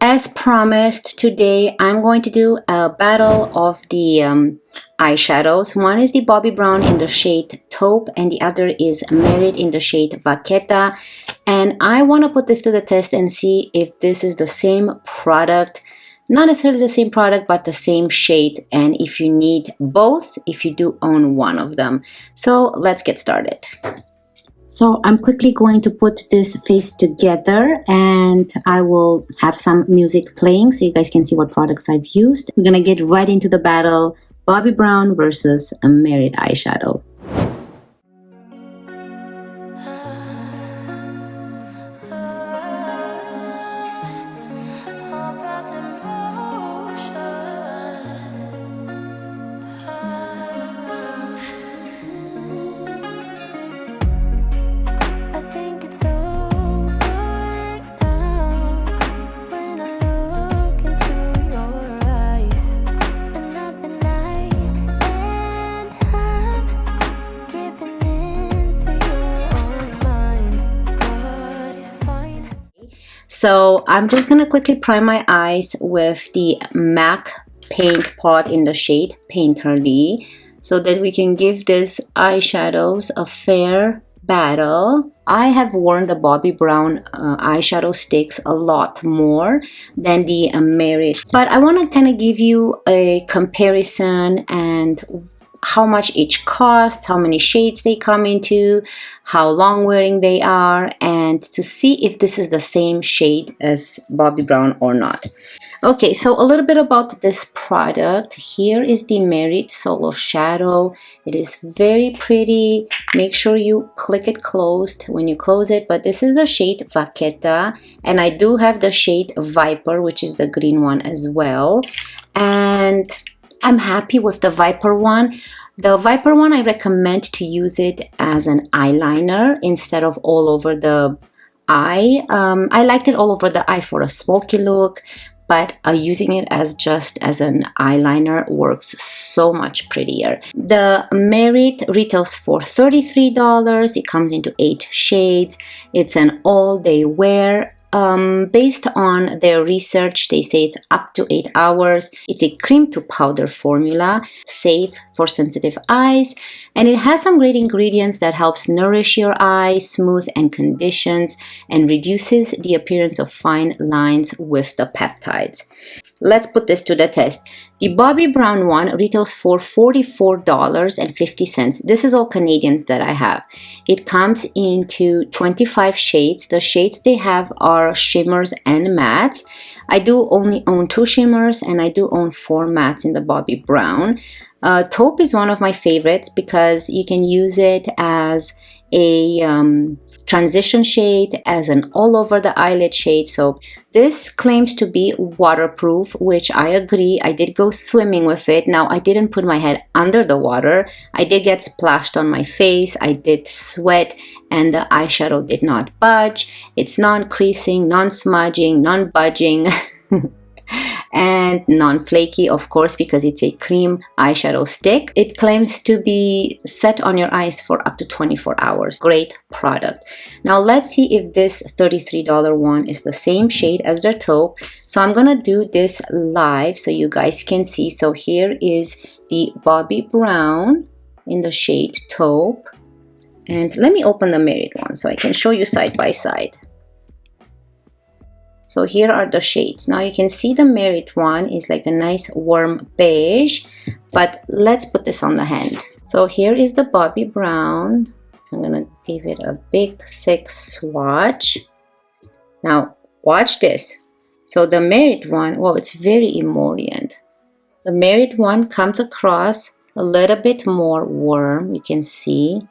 As promised, today I'm going to do a battle of the eyeshadows. One is the Bobbi Brown in the shade Taupe and the other is Merit in the shade Vachetta. And I want to put this to the test and see if this is the same product. Not necessarily the same product, but the same shade. And if you need both, if you do own one of them. So let's get started. So I'm quickly going to put this face together and I will have some music playing so you guys can see what products I've used. We're going to get right into the battle. Bobbi Brown versus a Merit eyeshadow. So I'm just going to quickly prime my eyes with the MAC paint pot in the shade Painterly so that we can give this eyeshadows a fair battle. I have worn the Bobbi Brown eyeshadow sticks a lot more than the Merit, but I want to kind of give you a comparison and how much each costs, how many shades they come into, how long wearing they are, and to see if this is the same shade as Bobbi Brown or not. Okay, so a little bit about this product. Here is the Merit Solo Shadow. It is very pretty. Make sure you click it closed when you close it, but this is the shade Vachetta, and I do have the shade Viper, which is the green one as well. And I'm happy with the Viper one. The Viper one, I recommend to use it as an eyeliner instead of all over the eye. I liked it all over the eye for a smoky look, but using it as just as an eyeliner works so much prettier. The Merit retails for $33. It comes into 8 shades. It's an all-day wear. Based on their research, they say it's up to 8 hours. It's a cream to powder formula, safe for sensitive eyes, and it has some great ingredients that helps nourish your eyes, smooth and conditions, and reduces the appearance of fine lines with the peptides. Let's put this to the test. The Bobbi Brown one retails for $44.50. This is all Canadians that I have. It comes into 25 shades. The shades they have are shimmers and mattes. I do only own 2 shimmers and I do own 4 mattes in the Bobbi Brown. Taupe is one of my favorites because you can use it as a transition shade, as an all over the eyelid shade. So this claims to be waterproof, which I agree. I did go swimming with it. Now I didn't put my head under the water. I did get splashed on my face. I did sweat and the eyeshadow did not budge. It's non-creasing, non-smudging, non-budging. And non-flaky, of course, because it's a cream eyeshadow stick. It claims to be set on your eyes for up to 24 hours. Great product. Now let's see if this $33 one is the same shade as the Taupe. So I'm gonna do this live so you guys can see. So here is the Bobbi Brown in the shade Taupe. And let me open the Merit one so I can show you side by side. So here are the shades. Now you can see the Merit one is like a nice warm beige, but let's put this on the hand. So here is the Bobbi Brown. I'm gonna give it a big thick swatch. Now watch this. So the Merit one, well, it's very emollient. The Merit one comes across a little bit more warm, you can see.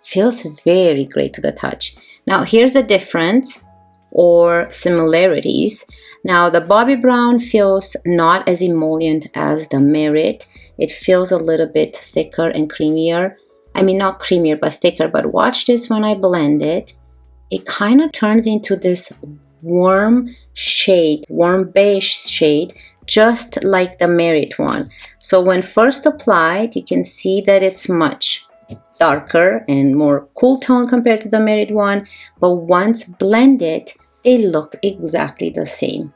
Feels very great to the touch. Now here's the difference or similarities. Now the Bobbi Brown feels not as emollient as the Merit. It feels a little bit thicker and creamier. I mean, not creamier, but thicker. But watch this when I blend it. It kind of turns into this warm shade, warm beige shade, just like the Merit one. So when first applied, you can see that it's much darker and more cool tone compared to the Merit one, but once blended, they look exactly the same.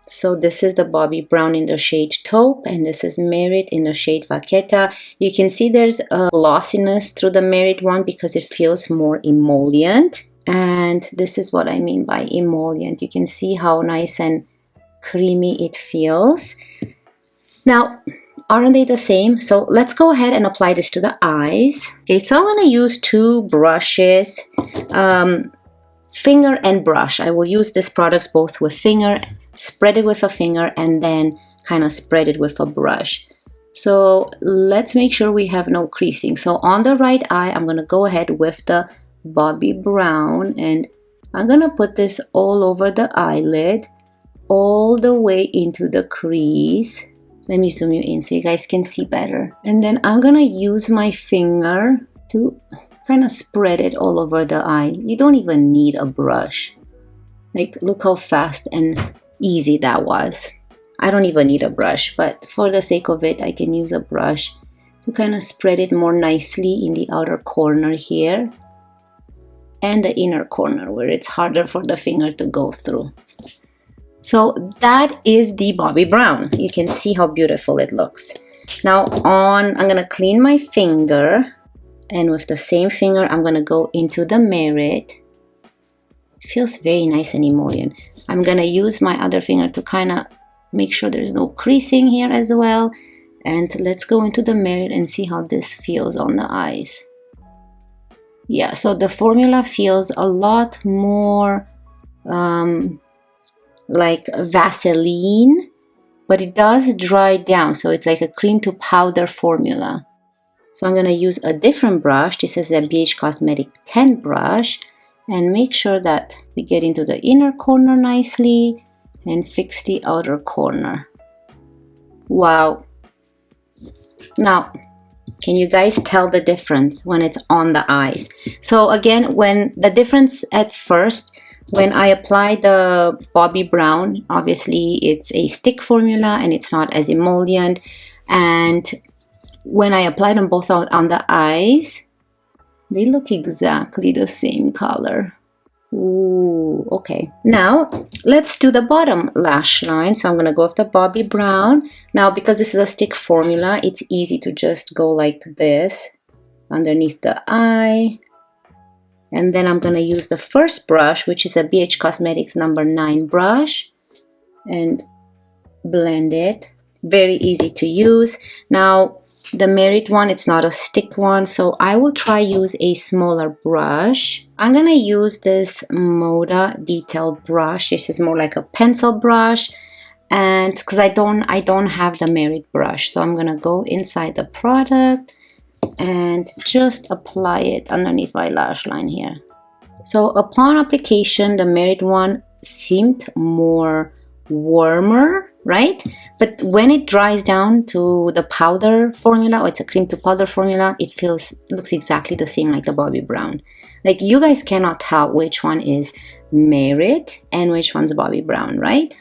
So this is the Bobbi Brown in the shade Taupe, and this is Merit in the shade Vachetta. You can see there's a glossiness through the Merit one because it feels more emollient. And this is what I mean by emollient. You can see how nice and creamy it feels. Now, aren't they the same? So let's go ahead and apply this to the eyes. Okay, so I'm going to use two brushes, finger and brush. I will use these products both with finger, spread it with a finger, and then kind of spread it with a brush. So let's make sure we have no creasing. So on the right eye, I'm going to go ahead with the Bobbi Brown, and I'm going to put this all over the eyelid, all the way into the crease. Let me zoom you in so you guys can see better. And then I'm going to use my finger to kind of spread it all over the eye. You don't even need a brush. Like, look how fast and easy that was. I don't even need a brush, but for the sake of it, I can use a brush to kind of spread it more nicely in the outer corner here and the inner corner where it's harder for the finger to go through. So that is the Bobbi Brown. You can see how beautiful it looks. Now I'm going to clean my finger, and with the same finger, I'm going to go into the Merit. It feels very nice and emollient. I'm going to use my other finger to kind of make sure there's no creasing here as well. And let's go into the Merit and see how this feels on the eyes. Yeah, so the formula feels a lot more like Vaseline, but it does dry down, so it's like a cream to powder formula. So I'm going to use a different brush. This is a BH Cosmetic 10 brush, and make sure that we get into the inner corner nicely and fix the outer corner. Wow. Now, can you guys tell the difference when it's on the eyes? So again, when the difference at first, when I apply the Bobbi Brown, obviously it's a stick formula and it's not as emollient. And when I apply them both on the eyes, they look exactly the same color. Ooh, okay. Now, let's do the bottom lash line. So I'm going to go with the Bobbi Brown. Now, because this is a stick formula, it's easy to just go like this underneath the eye. And then I'm going to use the first brush, which is a BH Cosmetics number 9 brush, and blend it. Very easy to use. Now, the Merit one, it's not a stick one, so I will try use a smaller brush. I'm going to use this Moda Detail brush. This is more like a pencil brush, and because I don't have the Merit brush, so I'm going to go inside the product and just apply it underneath my lash line here. So upon application, the Merit one seemed more warmer, right? But when it dries down to the powder formula, or it's a cream to powder formula, it looks exactly the same like the Bobbi Brown. Like, you guys cannot tell which one is Merit and which one's Bobbi Brown, right?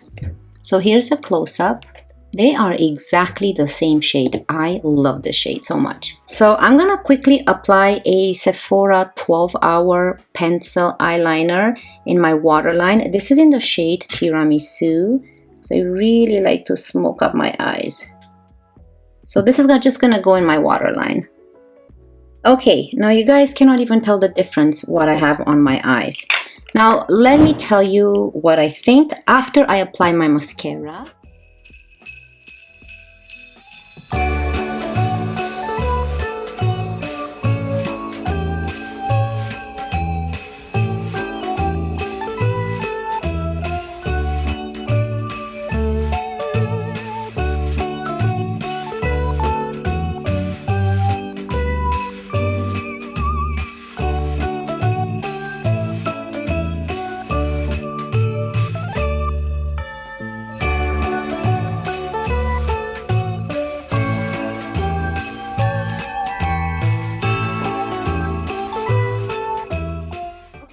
So here's a close-up. They are exactly the same shade. I love this shade so much. So I'm gonna quickly apply a Sephora 12-hour pencil eyeliner in my waterline. This is in the shade Tiramisu. So I really like to smoke up my eyes. So this is just gonna go in my waterline. Okay, now you guys cannot even tell the difference what I have on my eyes. Now let me tell you what I think after I apply my mascara.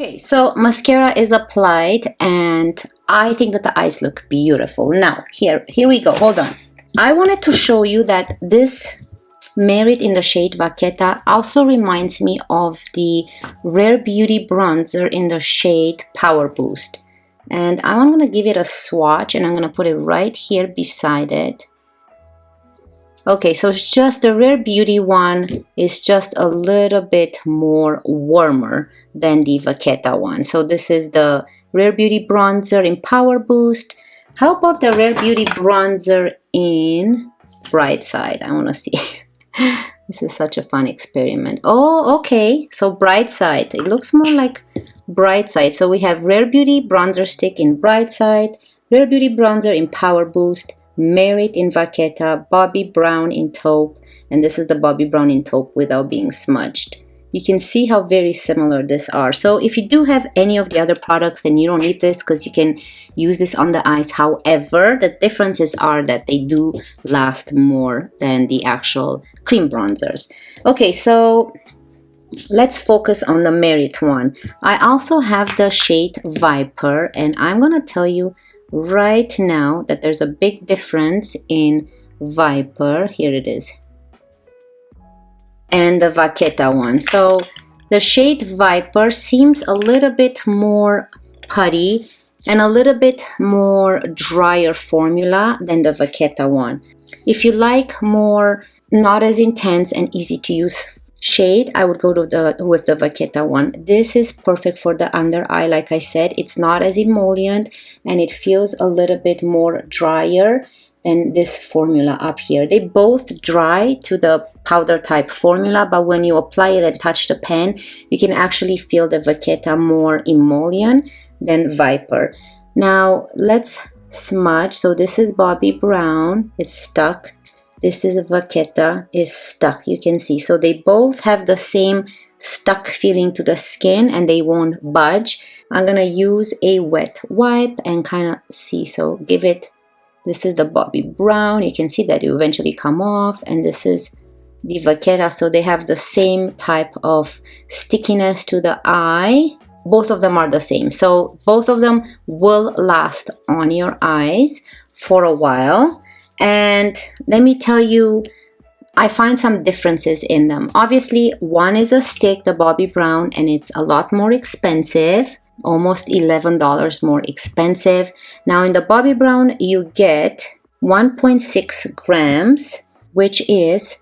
Okay, so mascara is applied and I think that the eyes look beautiful. Now, here we go. Hold on. I wanted to show you that this Merit in the shade Vachetta also reminds me of the Rare Beauty bronzer in the shade Power Boost. And I'm going to give it a swatch, and I'm going to put it right here beside it. Okay, so it's just the Rare Beauty one is just a little bit more warmer than the Vachetta one. So this is the Rare Beauty bronzer in Power Boost. How about the Rare Beauty bronzer in Bright Side? I want to see. This is such a fun experiment. Oh, okay. So Bright Side. It looks more like Bright Side. So we have Rare Beauty bronzer stick in Bright Side, Rare Beauty bronzer in Power Boost, Merit in Vachetta, Bobbi Brown in Taupe, and this is the Bobbi Brown in Taupe without being smudged. You can see how very similar these are. So if you do have any of the other products, then you don't need this because you can use this on the eyes. However, the differences are that they do last more than the actual cream bronzers. Okay, so let's focus on the Merit one. I also have the shade Viper, and I'm going to tell you right now that there's a big difference in Viper. Here it is. And the Vachetta one. So the shade Viper seems a little bit more putty and a little bit more drier formula than the Vachetta one. If you like more not as intense and easy to use shade, I would go to with the Vachetta one. This is perfect for the under eye. Like I said, it's not as emollient and it feels a little bit more drier than this formula up here. They both dry to the powder type formula, but when you apply it and touch the pen, you can actually feel the Vachetta more emollient than Viper. Now let's smudge. So this is Bobbi Brown, it's stuck. This is Vachetta, is stuck, you can see. So they both have the same stuck feeling to the skin and they won't budge. I'm gonna use a wet wipe and kind of see, so give it. This is the Bobbi Brown. You can see that it eventually come off, and this is the Vachetta. So they have the same type of stickiness to the eye. Both of them are the same. So both of them will last on your eyes for a while. And let me tell you, I find some differences in them. Obviously, one is a stick, the Bobbi Brown, and it's a lot more expensive. Almost $11 more expensive. Now in the Bobbi Brown, you get 1.6 grams, which is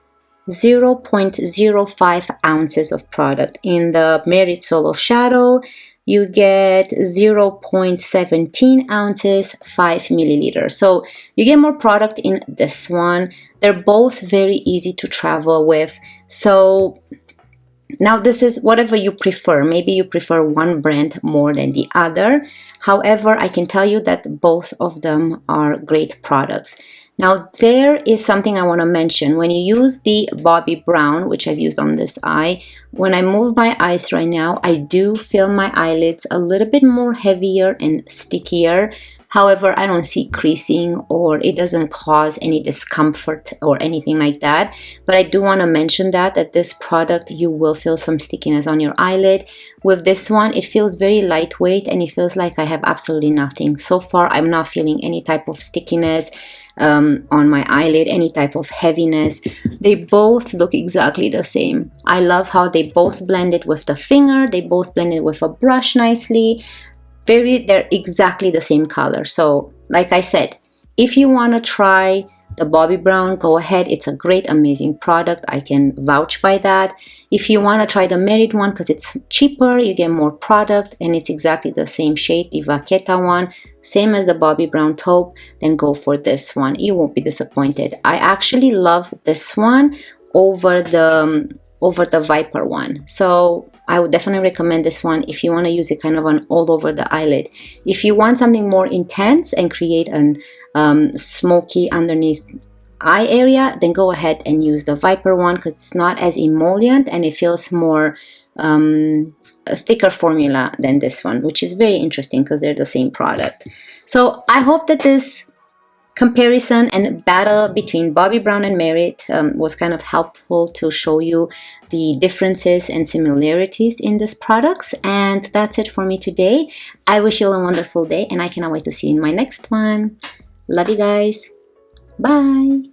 0.05 ounces of product. In the Merit Solo Shadow, you get 0.17 ounces, 5 milliliters. So you get more product in this one. They're both very easy to travel with. So now this is whatever you prefer. Maybe you prefer one brand more than the other. However, I can tell you that both of them are great products. Now there is something I want to mention. When you use the Bobbi Brown, which I've used on this eye, when I move my eyes right now, I do feel my eyelids a little bit more heavier and stickier. However, I don't see creasing or it doesn't cause any discomfort or anything like that. But I do want to mention that this product, you will feel some stickiness on your eyelid. With this one, it feels very lightweight and it feels like I have absolutely nothing. So far, I'm not feeling any type of stickiness on my eyelid, any type of heaviness. They both look exactly the same. I love how they both blended with the finger. They both blended with a brush nicely. They're exactly the same color. So like I said, if you want to try the Bobbi Brown, go ahead. It's a great, amazing product. I can vouch by that. If you want to try the Merit one because it's cheaper, you get more product and it's exactly the same shade, the Vachetta one, same as the Bobbi Brown Taupe, then go for this one. You won't be disappointed. I actually love this one over the Viper one. So I would definitely recommend this one if you want to use it kind of on all over the eyelid. If you want something more intense and create an smoky underneath eye area, then go ahead and use the Viper one because it's not as emollient and it feels more a thicker formula than this one, which is very interesting because they're the same product. So I hope that this comparison and battle between Bobbi Brown and Merit was kind of helpful to show you the differences and similarities in these products. And that's it for me today. I wish you all a wonderful day and I cannot wait to see you in my next one. Love you guys. Bye.